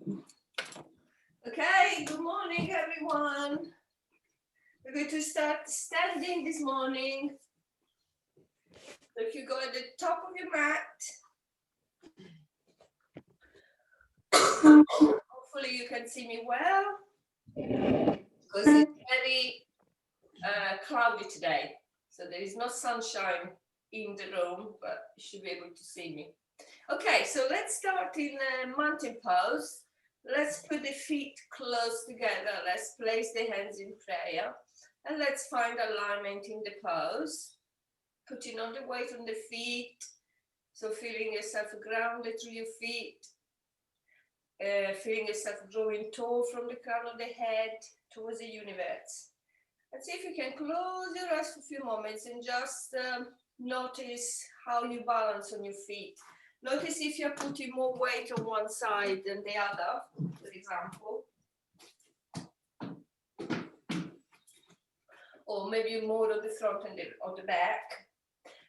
Okay, good morning, everyone. We're going to start standing this morning. So if you go at the top of your mat, hopefully you can see me well, because it's very cloudy today. So there is no sunshine in the room, but you should be able to see me. Okay, so let's start in mountain pose. Let's put the feet close together. Let's place the hands in prayer. And let's find alignment in the pose. Putting all the weight on the feet. So feeling yourself grounded through your feet. Feeling yourself growing tall from the crown of the head towards the universe. And see if you can close your eyes for a few moments and just notice how you balance on your feet. Notice if you're putting more weight on one side than the other, for example. Or maybe more on the front and on the back.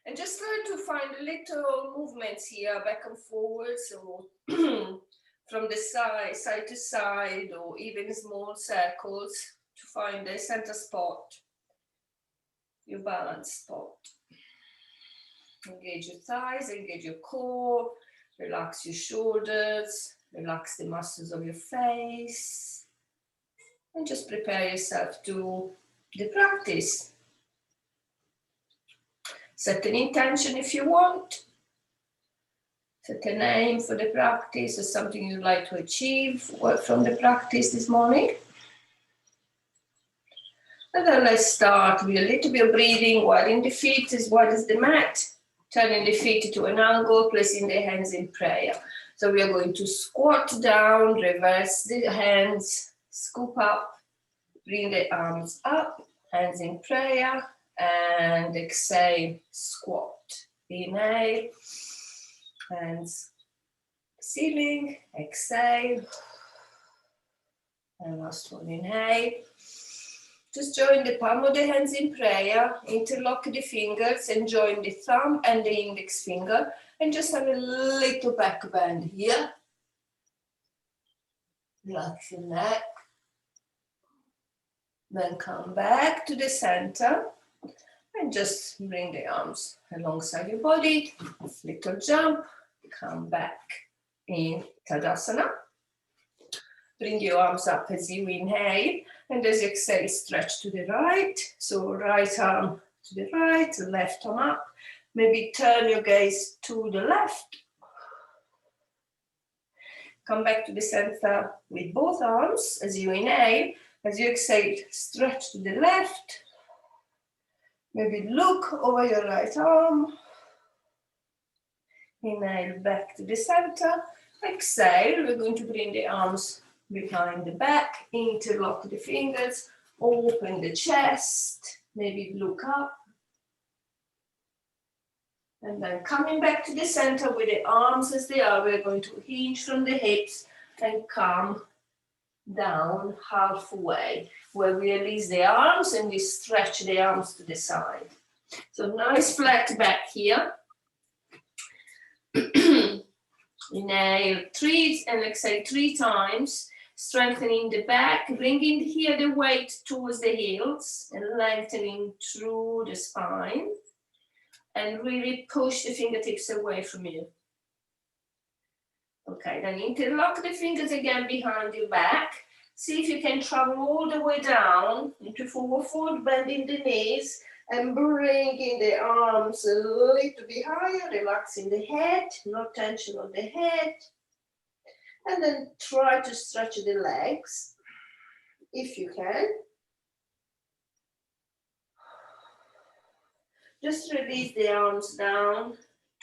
And just try to find little movements here, back and forwards, or from the side to side, or even small circles to find the center spot, your balance spot. Engage your thighs, engage your core, relax your shoulders, relax the muscles of your face, and just prepare yourself to the practice. Set an intention if you want. Set a name for the practice or something you'd like to achieve from the practice this morning. And then let's start with a little bit of breathing, widening the feet as wide as the mat. Turning the feet to an angle, placing the hands in prayer. So we are going to squat down, reverse the hands, scoop up, bring the arms up, hands in prayer, and exhale, squat. Inhale, hands ceiling, exhale, and last one, inhale. Just join the palm of the hands in prayer, interlock the fingers and join the thumb and the index finger, and just have a little back bend here. Relax your neck. Then come back to the center and just bring the arms alongside your body. Little jump, come back in Tadasana. Bring your arms up as you inhale, and as you exhale, stretch to the right. So right arm to the right, left arm up. Maybe turn your gaze to the left. Come back to the center with both arms as you inhale. As you exhale, stretch to the left. Maybe look over your right arm. Inhale back to the center. Exhale, we're going to bring the arms behind the back, interlock the fingers, open the chest, maybe look up. And then coming back to the center with the arms as they are, we're going to hinge from the hips and come down halfway, where we release the arms and we stretch the arms to the side. So nice flat back here. Inhale 3 and exhale 3 times. Strengthening the back, bringing here the weight towards the heels and lengthening through the spine, and really push the fingertips away from you. Okay, then interlock the fingers again behind your back. See if you can travel all the way down into forward fold, bending the knees and bringing the arms a little bit higher, relaxing the head, no tension on the head. And then try to stretch the legs, if you can. Just release the arms down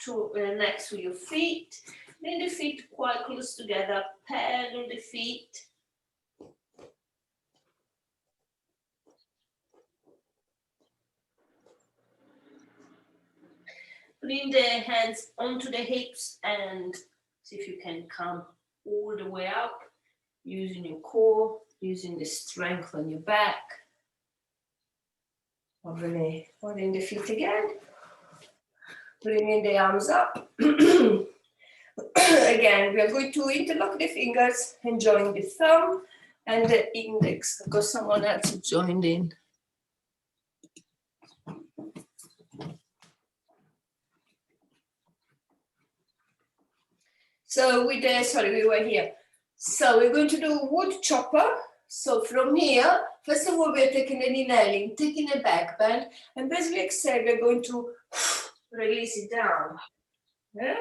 to next to your feet. Bring the feet quite close together, pedal the feet. Bring the hands onto the hips and see if you can come all the way up, using your core, using the strength on your back. Really holding the feet again. Bringing the arms up. Again, we are going to interlock the fingers and join the thumb and the index, because someone else joined in. So with the, sorry, we were here. So we're going to do wood chopper. So from here, first of all, we're taking an inhaling, taking a back bend, and as we exhale, we're going to release it down. Yeah?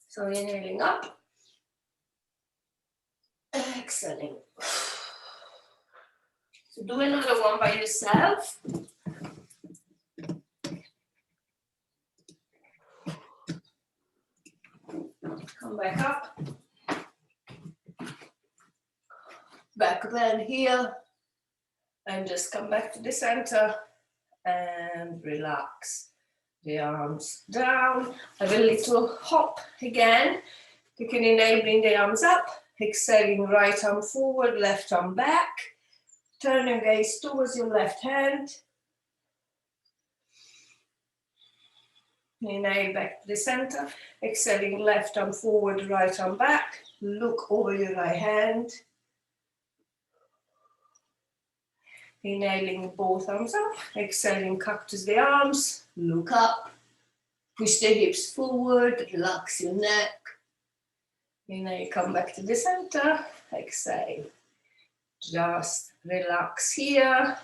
So inhaling up, exhaling. So do another one by yourself. Come back up. Back bend here. And just come back to the center and relax. The arms down. Have a little hop again. You can inhale, bring the arms up. Exhaling, right arm forward, left arm back. Turn your gaze towards your left hand. Inhale back to the center. Exhaling, left arm forward, right arm back. Look over your right hand. Inhaling, both arms up. Exhaling, cactus the arms. Look up. Push the hips forward. Relax your neck. Inhale, come back to the center. Exhale. Just relax here.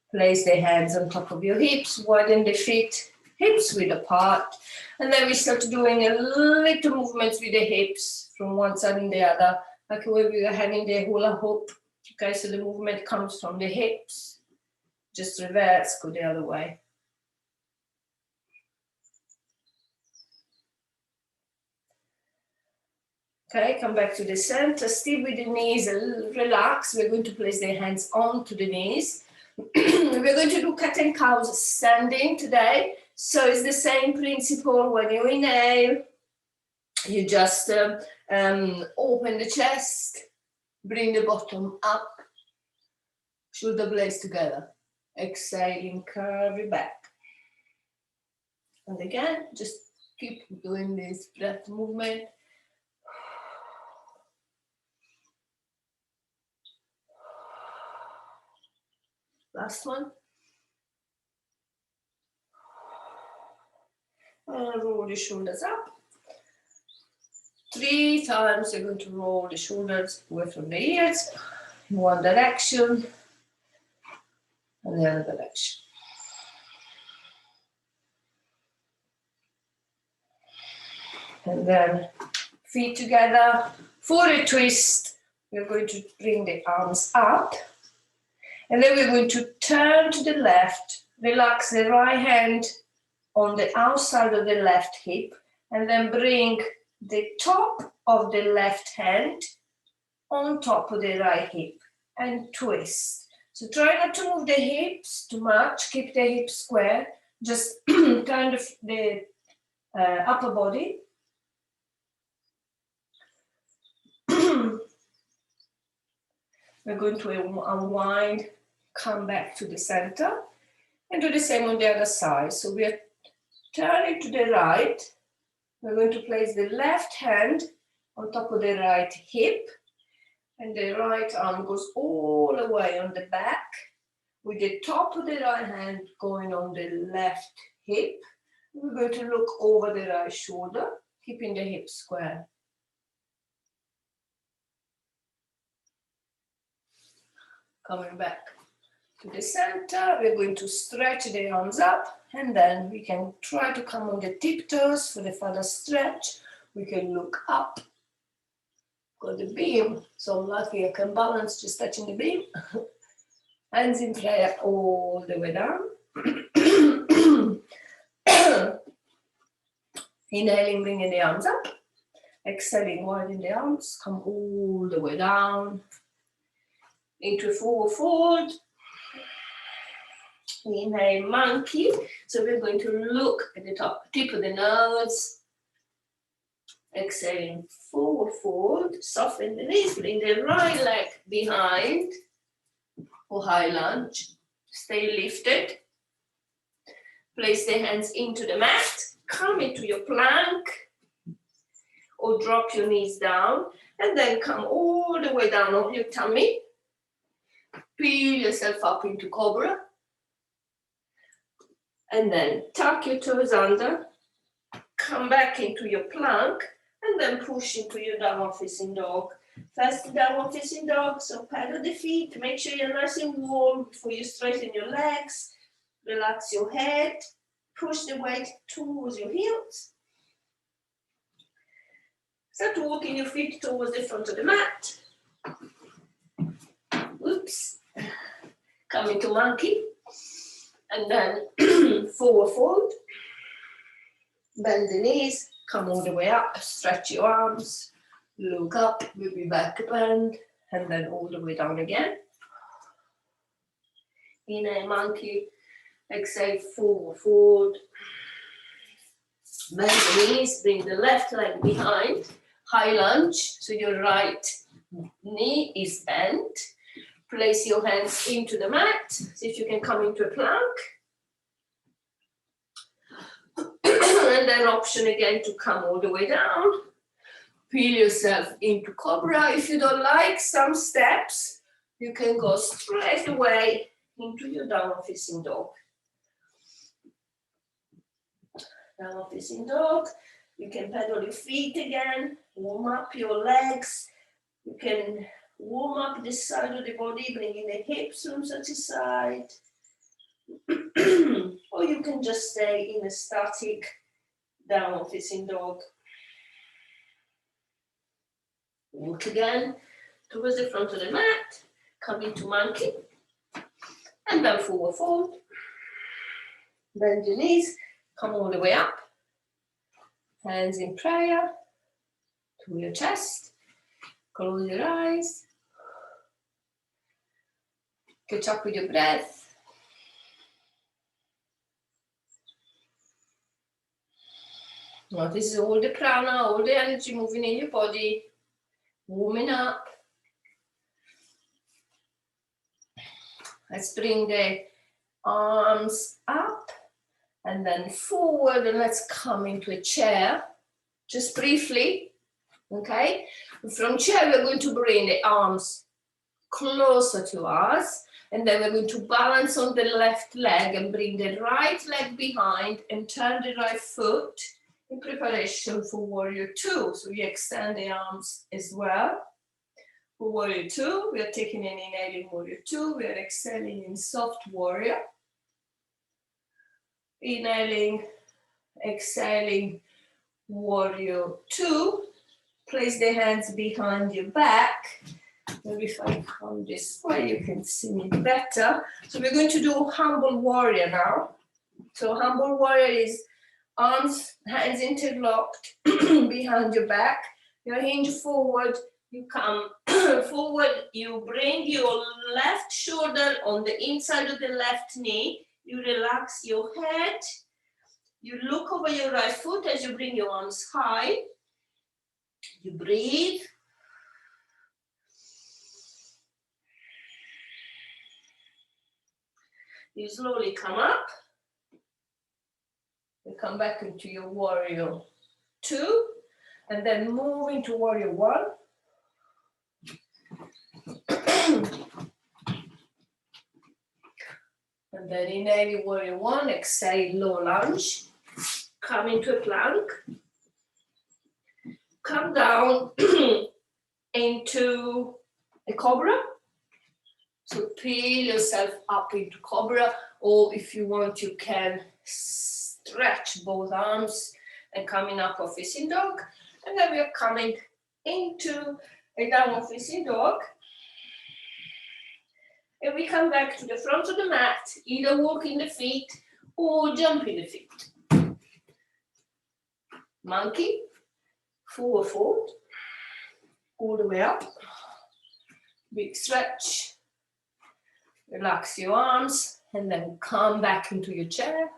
Place the hands on top of your hips. Widen the feet. Hips width apart. And then we start doing a little movements with the hips from one side and the other. Like when we are having the hula hoop. Okay, so the movement comes from the hips. Just reverse, go the other way. Okay, come back to the center. Still with the knees, relax. We're going to place the hands onto the knees. We're going to do cat and cows standing today. So it's the same principle. When you inhale, you just open the chest, bring the bottom up, shoulder blades together. Exhaling, curve it back. And again, just keep doing this breath movement. Last one. And roll the shoulders up. 3 times you're going to roll the shoulders away from the ears in one direction and the other direction. And then feet together. For a twist, we're going to bring the arms up. And then we're going to turn to the left, relax the right hand on the outside of the left hip, and then bring the top of the left hand on top of the right hip and twist. So try not to move the hips too much, keep the hips square, just turn the upper body. We're going to unwind, come back to the center, and do the same on the other side. So we are turning to the right. We're going to place the left hand on top of the right hip, and the right arm goes all the way on the back, with the top of the right hand going on the left hip. We're going to look over the right shoulder, keeping the hips square. Coming back to the center, we're going to stretch the arms up, and then we can try to come on the tiptoes for the further stretch. We can look up, got the beam, so I'm lucky I can balance just touching the beam. Hands in prayer all the way down. Inhaling, bringing the arms up. Exhaling, widen the arms, come all the way down. Into forward fold. Inhale, monkey. So we're going to look at the tip of the nose. Exhaling, forward fold. Soften the knees, bring the right leg behind for high lunge. Stay lifted. Place the hands into the mat. Come into your plank. or drop your knees down, and then come all the way down on your tummy. Peel yourself up into cobra. And then tuck your toes under, come back into your plank, and then push into your downward facing dog. First downward facing dog, so pedal the feet, make sure you're nice and warm before you straighten your legs, relax your head, push the weight towards your heels. Start walking your feet towards the front of the mat. Oops. Come into monkey. And then forward fold. Bend the knees, come all the way up, stretch your arms, look up, maybe back bend, and then all the way down again. In a monkey, exhale, forward fold. Bend the knees, bring the left leg behind, high lunge, so your right knee is bent. Place your hands into the mat, see if you can come into a plank. And then option again to come all the way down. Peel yourself into cobra. If you don't like some steps, you can go straight away into your downward facing dog. Downward facing dog. You can pedal your feet again, warm up your legs. You can warm up this side of the body, bringing the hips from side to side. Or you can just stay in a static downward facing dog. Walk again towards the front of the mat, come into monkey, and then forward fold. Bend your knees, come all the way up. Hands in prayer to your chest. Close your eyes. Catch up with your breath. Now this is all the prana, all the energy moving in your body, warming up. Let's bring the arms up and then forward, and let's come into a chair, just briefly, okay? From chair, we're going to bring the arms closer to us, and then we're going to balance on the left leg and bring the right leg behind and turn the right foot in preparation for warrior two. So we extend the arms as well. For warrior two, we are taking an inhaling warrior two, we are exhaling in soft warrior. Inhaling, exhaling, warrior two. Place the hands behind your back. Maybe if I come this way, you can see me better. So we're going to do humble warrior now. So humble warrior is arms, hands interlocked behind your back. You hinge forward, you come forward, you bring your left shoulder on the inside of the left knee. You relax your head. You look over your right foot as you bring your arms high. You breathe. You slowly come up. You come back into your warrior two, and then move into warrior one. And then inhale warrior one, exhale low lunge. Come into a plank. Come down into a cobra. So peel yourself up into cobra, or if you want, you can stretch both arms and coming up of facing dog. And then we are coming into a downward facing dog. And we come back to the front of the mat, either walking the feet or jumping the feet. Monkey, forward fold, all the way up. Big stretch. Relax your arms and then come back into your chair.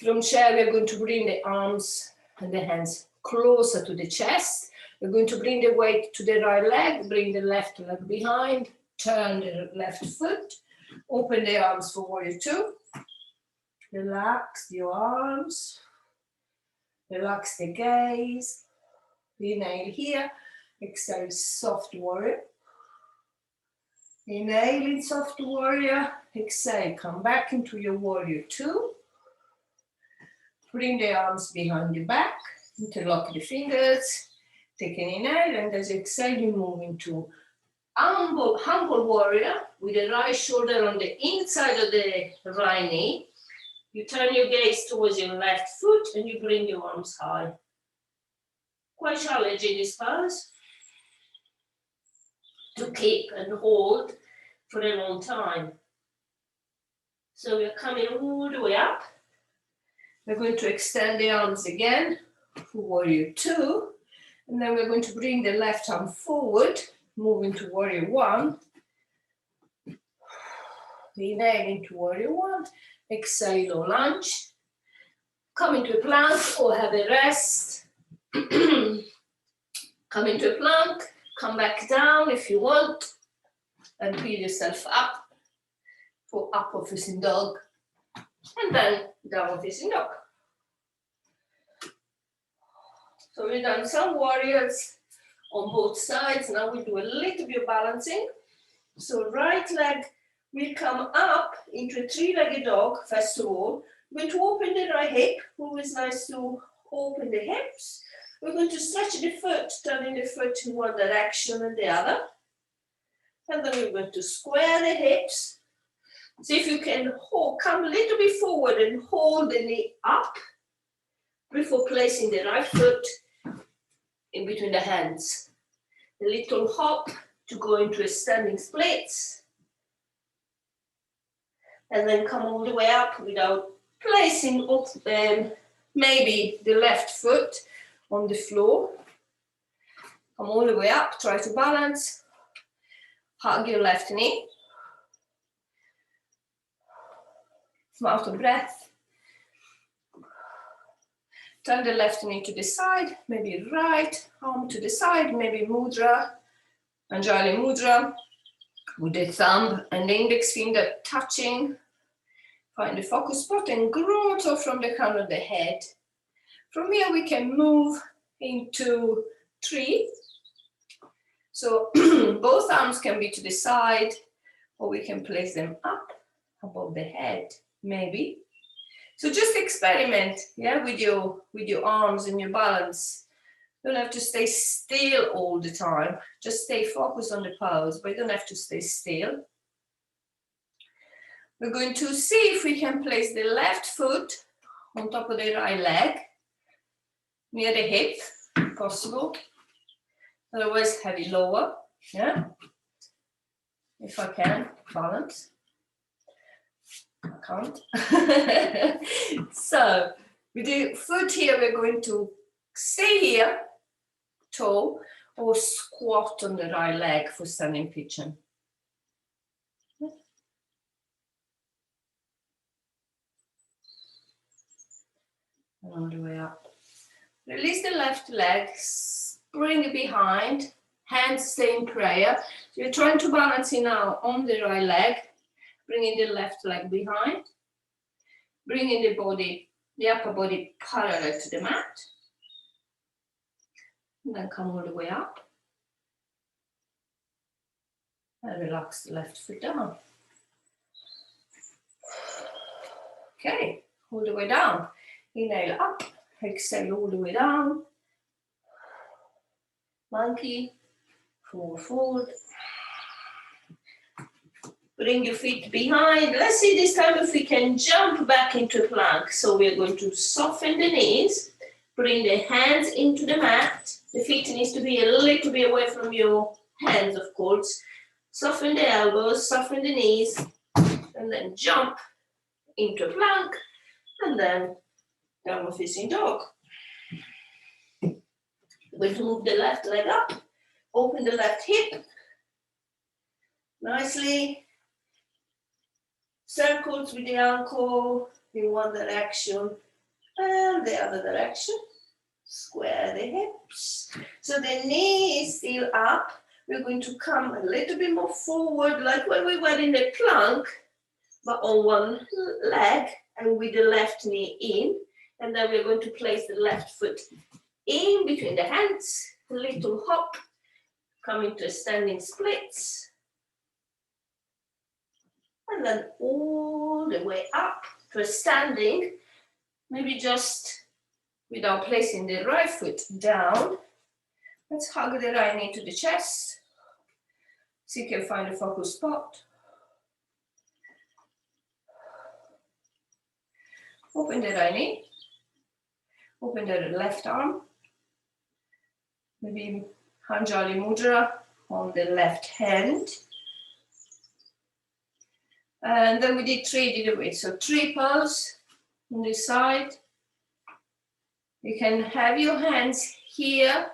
From chair, we're going to bring the arms and the hands closer to the chest. We're going to bring the weight to the right leg, bring the left leg behind, turn the left foot, open the arms for warrior two. Relax your arms. Relax the gaze. Inhale here. Exhale, soft warrior. Inhale in soft warrior. Exhale, come back into your warrior two. Bring the arms behind your back. Interlock the fingers. Take an inhale, and as you exhale, you move into humble warrior with the right shoulder on the inside of the right knee. You turn your gaze towards your left foot and you bring your arms high. Quite challenging this pose to keep and hold for a long time. So we're coming all the way up. We're going to extend the arms again for warrior two. And then we're going to bring the left arm forward, move into warrior one. Inhale into warrior one. Exhale or lunge. Come into a plank or have a rest. Come into a plank. Come back down if you want. And peel yourself up for upward facing dog. And then downward facing dog. So we've done some warriors on both sides. Now we do a little bit of balancing. So right leg will come up into a three-legged dog, first of all. We're going to open the right hip. Always nice to open the hips. We're going to stretch the foot, turning the foot in one direction and the other. And then we're going to square the hips. See if you can come a little bit forward and hold the knee up before placing the right foot in between the hands. A little hop to go into a standing splits. And then come all the way up without placing maybe the left foot on the floor. Come all the way up, try to balance. Hug your left knee. Mouth of breath. Turn the left knee to the side, maybe right arm to the side, maybe mudra, Anjali mudra, with the thumb and the index finger touching. Find the focus spot and grotto from the crown of the head. From here we can move into tree. So both arms can be to the side, or we can place them up above the head, maybe. So just experiment, yeah, with your arms and your balance. You don't have to stay still all the time. Just stay focused on the pose, but you don't have to stay still. We're going to see if we can place the left foot on top of the right leg, near the hip, if possible. Otherwise, have it lower, yeah? If I can, balance. I can't. So, with the foot here, we're going to stay here, toe, or squat on the right leg for standing pigeon. And all the way up. Release the left leg, bring it behind, hands stay in prayer. So you're trying to balance it now on the right leg, bringing the left leg behind, bringing the body, the upper body parallel to the mat. And then come all the way up. And relax the left foot down. Okay, all the way down. Inhale up, exhale all the way down. Monkey, forward. Bring your feet behind. Let's see this time if we can jump back into plank. So we're going to soften the knees, bring the hands into the mat. The feet needs to be a little bit away from your hands, of course. Soften the elbows, soften the knees, and then jump into plank, and then downward facing dog. We're going to move the left leg up, open the left hip, nicely. Circles with the ankle in one direction and the other direction. Square the hips. So the knee is still up. We're going to come a little bit more forward, like when we were in the plank, but on one leg and with the left knee in. And then we're going to place the left foot in between the hands, a little hop, coming to a standing splits. And then all the way up to a standing, maybe just without placing the right foot down. Let's hug the right knee to the chest. So you can find a focus spot. Open the right knee. Open the left arm. Maybe Anjali Mudra on the left hand. And then we did 3 different ways. So triples on this side. You can have your hands here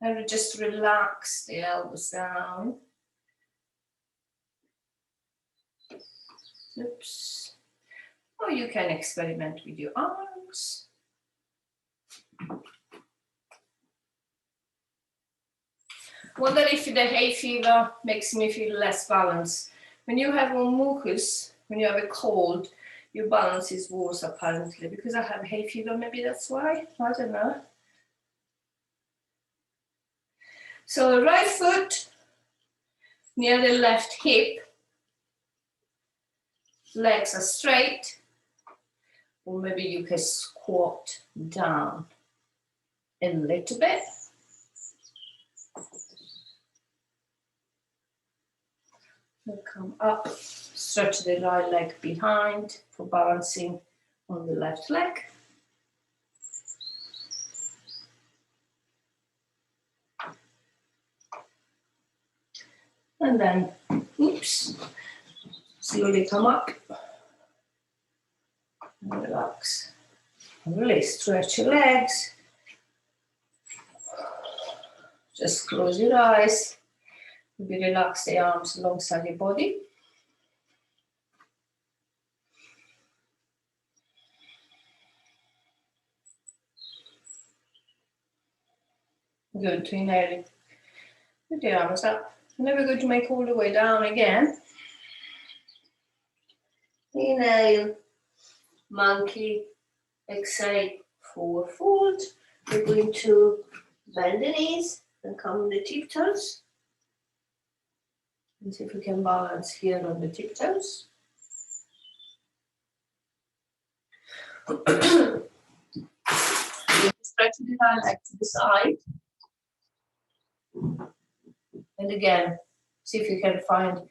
and just relax the elbows down. Oops. Or you can experiment with your arms. Wonder if the hay fever makes me feel less balanced. When you have a mucus, when you have a cold, your balance is worse apparently. Because I have hay fever, maybe that's why. I don't know. So right foot near the left hip. Legs are straight. Or maybe you can squat down a little bit. We'll come up, stretch the right leg behind for balancing on the left leg. And then, oops, slowly come up and relax. And really stretch your legs. Just close your eyes. Maybe relax the arms alongside your body. Good to inhale with the arms up. And then we're going to make all the way down again. Inhale, monkey, exhale, forward fold. We're going to bend the knees and come on the tiptoes. And see if we can balance here on the tiptoes. Stretch the right leg to the side. And again, see if you can find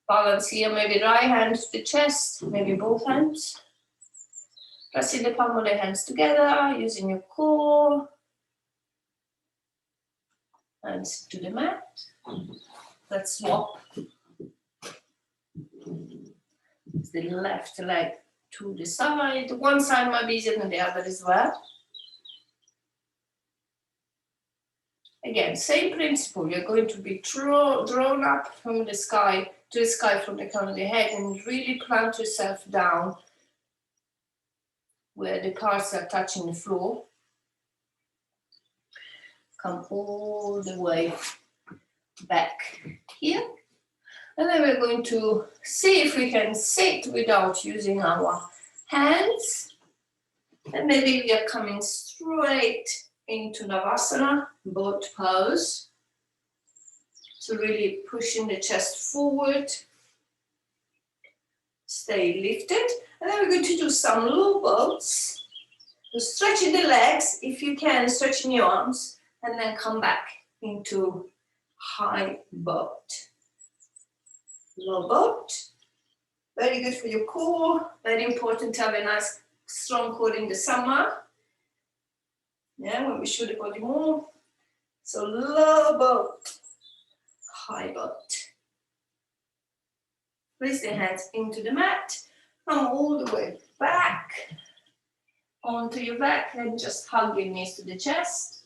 balance here. Maybe right hand to the chest, maybe both hands. Pressing the palm of the hands together, using your core. Hands to the mat. Let's swap. The left leg to the side. One side might be easier than the other as well. Again, same principle. You're going to be drawn up from the sky to the sky from the crown of the head and really plant yourself down where the parts are touching the floor. Come all the way back here. And then we're going to see if we can sit without using our hands. And maybe we are coming straight into Navasana, boat pose. So really pushing the chest forward. Stay lifted. And then we're going to do some low boats. So stretching the legs, if you can, stretching your arms, and then come back into high boat. Low boat, very good for your core, very important to have a nice strong core in the summer. Yeah, when we shoot the body more. So low boat, high boat. Place the hands into the mat, come all the way back onto your back and just hug your knees to the chest.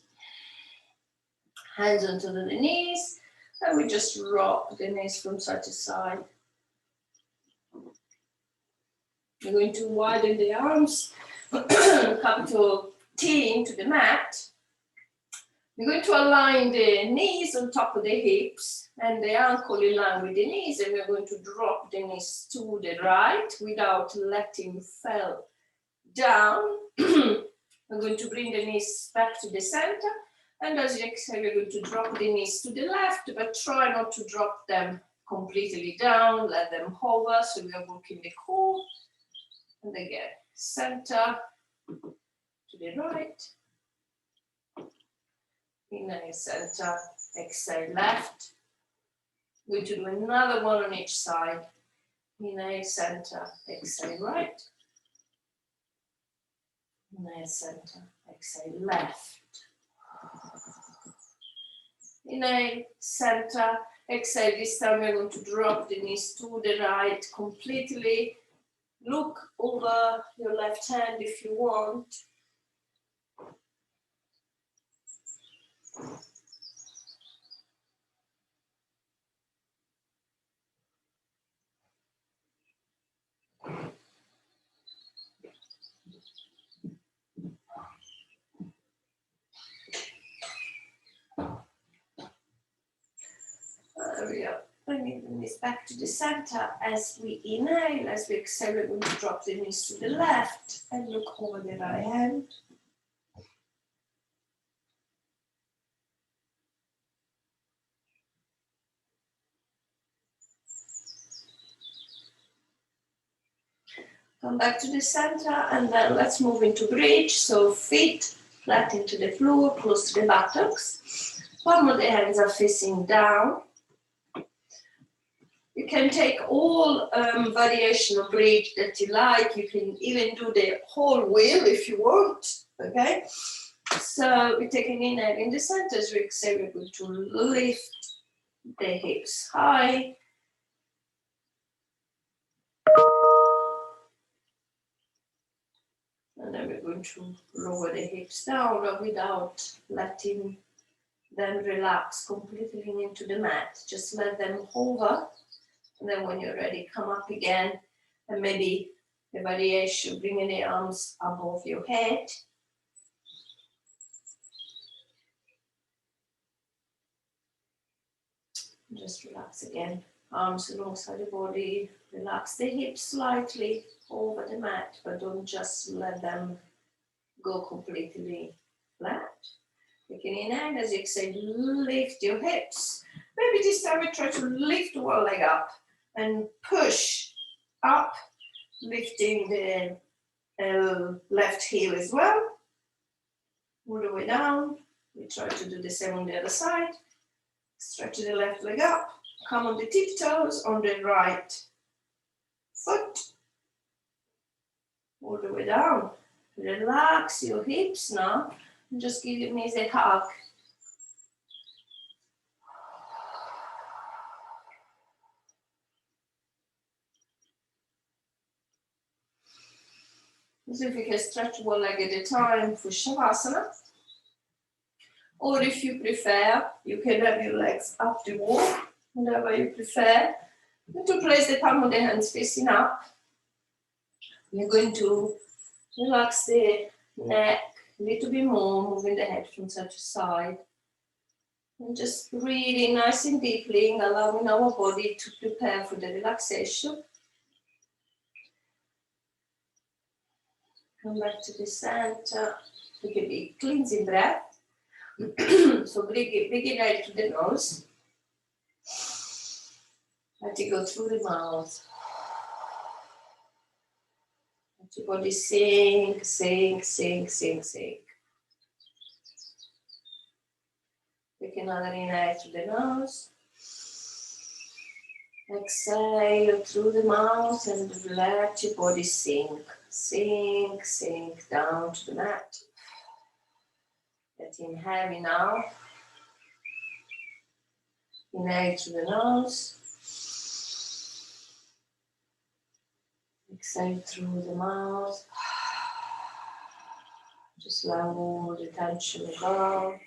Hands onto the knees. And we just rock the knees from side to side. We're going to widen the arms, capital T into the mat. We're going to align the knees on top of the hips and the ankle in line with the knees, and we're going to drop the knees to the right without letting fall down. We're going to bring the knees back to the center. And as you exhale, we're going to drop the knees to the left, but try not to drop them completely down. Let them hover. So we are working the core. And again, center to the right. Inhale, center, exhale, left. We're going to do another one on each side. Inhale, center, exhale, right. Inhale, center, exhale, left. Inhale, center, exhale. This time we're going to drop the knees to the right completely. Look over your left hand if you want. There we are. Bringing the knees back to the center as we inhale. As we exhale, we're going to drop the knees to the left and look over the right hand. Come back to the center and then let's move into bridge. So feet flat into the floor, close to the buttocks. Palm of the hands are facing down. You can take all variation of bridge that you like. You can even do the whole wheel if you want, okay? So we take an inhale in the center. As we exhale, we're going to lift the hips high. And then we're going to lower the hips down without letting them relax completely into the mat. Just let them hover. And then when you're ready, come up again. And maybe the variation, bringing the arms above your head. Just relax again. Arms alongside the body. Relax the hips slightly over the mat, but don't just let them go completely flat. You can inhale. As you exhale, lift your hips. Maybe this time we try to lift one leg up and push up, lifting the left heel as well. All the way down. We try to do the same on the other side. Stretch the left leg up. Come on the tiptoes on the right foot. All the way down. Relax your hips now. And just give your knees a hug. So if you can stretch one leg at a time for Shavasana. Or if you prefer, you can have your legs up the wall, whatever you prefer. And to place the palm of the hands facing up. You're going to relax the neck a little bit more, moving the head from side to side. And just breathing nice and deeply, allowing our body to prepare for the relaxation. Come back to the center. Take a big cleansing breath. So big inhale to the nose. Let it go through the mouth. Let your body sink, sink, sink, sink, sink. Take another inhale to the nose. Exhale through the mouth and let your body sink. Sink, sink down to the mat. Getting heavy now. Inhale through the nose. Exhale through the mouth. Just let all the tension go.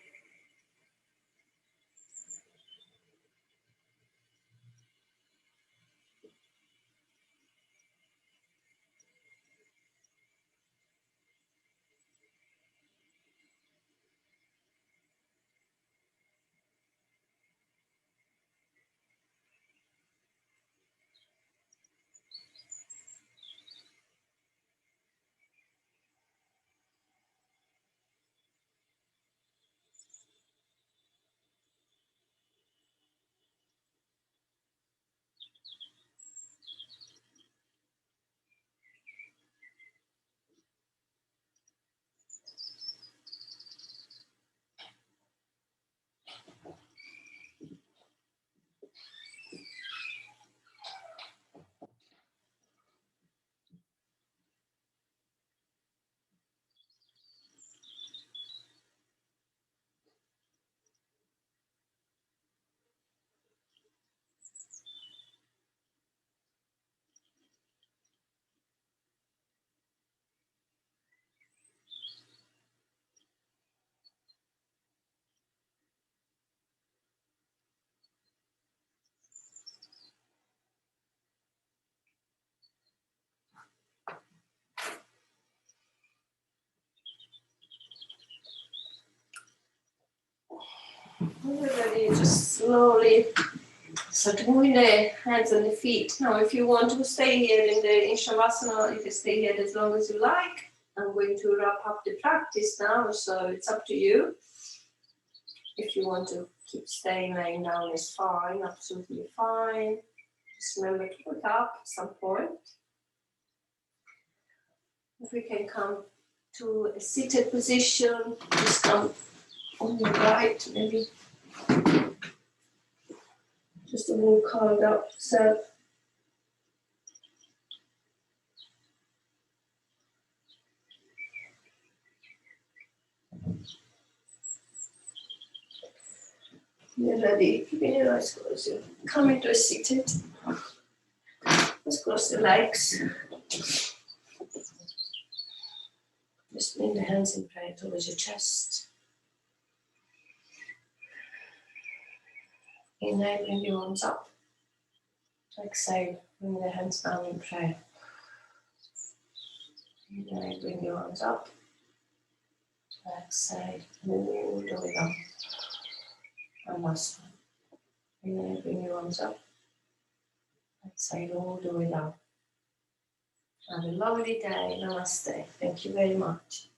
Everybody just slowly start moving the hands and the feet. Now, if you want to stay here in Shavasana, you can stay here as long as you like. I'm going to wrap up the practice now, so it's up to you. If you want to keep staying laying down, is fine, absolutely fine. Just remember to wake up at some point. If we can come to a seated position, just come on your right, maybe. Just a little calmed up self. You're ready. Keeping your eyes closed. You come into a seated. Just cross the legs. Just bring the hands in prayer towards your chest. Inhale, bring your arms up. Exhale, bring the hands down in prayer. Inhale, bring your arms up. Exhale, move all the way down. Namaste. Inhale, bring your arms up. Exhale all the way down. Have a lovely day. Namaste. Thank you very much.